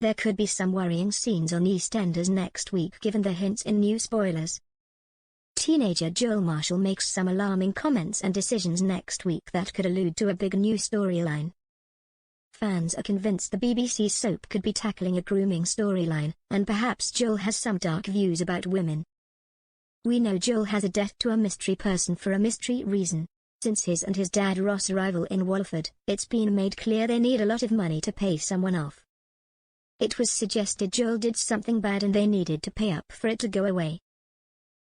There could be some worrying scenes on EastEnders next week given the hints in new spoilers. Teenager Joel Marshall makes some alarming comments and decisions next week that could allude to a big new storyline. Fans are convinced the BBC soap could be tackling a grooming storyline, and perhaps Joel has some dark views about women. We know Joel has a debt to a mystery person for a mystery reason. Since his and his dad Ross arrival in Walford, it's been made clear they need a lot of money to pay someone off. It was suggested Joel did something bad and they needed to pay up for it to go away.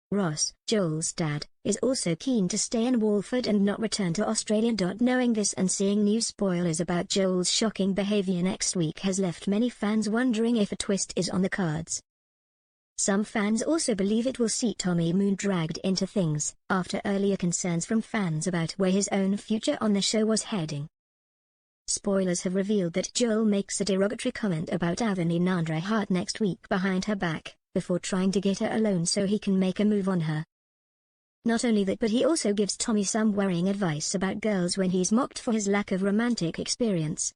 Ross, Joel's dad, is also keen to stay in Walford and not return to Australia. Knowing this and seeing new spoilers about Joel's shocking behaviour next week has left many fans wondering if a twist is on the cards. Some fans also believe it will see Tommy Moon dragged into things, after earlier concerns from fans about where his own future on the show was heading. Spoilers have revealed that Joel makes a derogatory comment about Avani Nandra Hart next week behind her back, before trying to get her alone so he can make a move on her. Not only that, but he also gives Tommy some worrying advice about girls when he's mocked for his lack of romantic experience.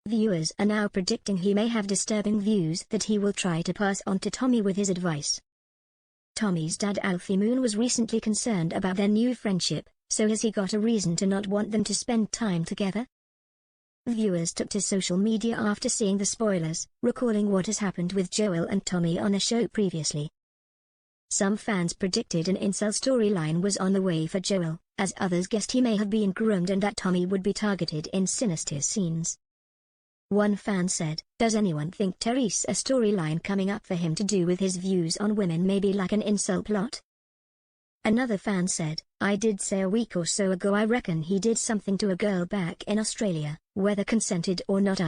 Viewers are now predicting he may have disturbing views that he will try to pass on to Tommy with his advice. Tommy's dad Alfie Moon was recently concerned about their new friendship, so has he got a reason to not want them to spend time together? Viewers took to social media after seeing the spoilers, recalling what has happened with Joel and Tommy on the show previously. Some fans predicted an incel storyline was on the way for Joel, as others guessed he may have been groomed and that Tommy would be targeted in sinister scenes. One fan said, "Does anyone think Terry's a storyline coming up for him to do with his views on women may be like an incel plot?" Another fan said, "I did say a week or so ago I reckon he did something to a girl back in Australia, whether consented or not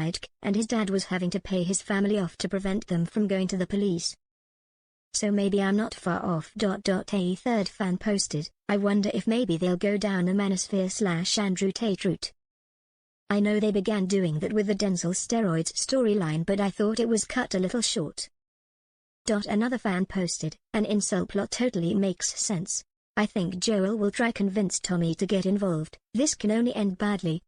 and his dad was having to pay his family off to prevent them from going to the police. So maybe I'm not far off." A third fan posted, "I wonder if maybe they'll go down the Manosphere/Andrew Tate route. I know they began doing that with the Denzel steroids storyline, but I thought it was cut a little short." Another fan posted, "An incel plot totally makes sense. I think Joel will try convince Tommy to get involved. This can only end badly."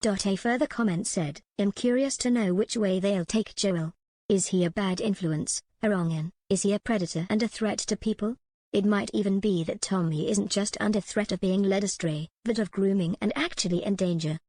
A further comment said, "I'm curious to know which way they'll take Joel. Is he a bad influence, a wrong-un? Is he a predator and a threat to people? It might even be that Tommy isn't just under threat of being led astray, but of grooming and actually in danger."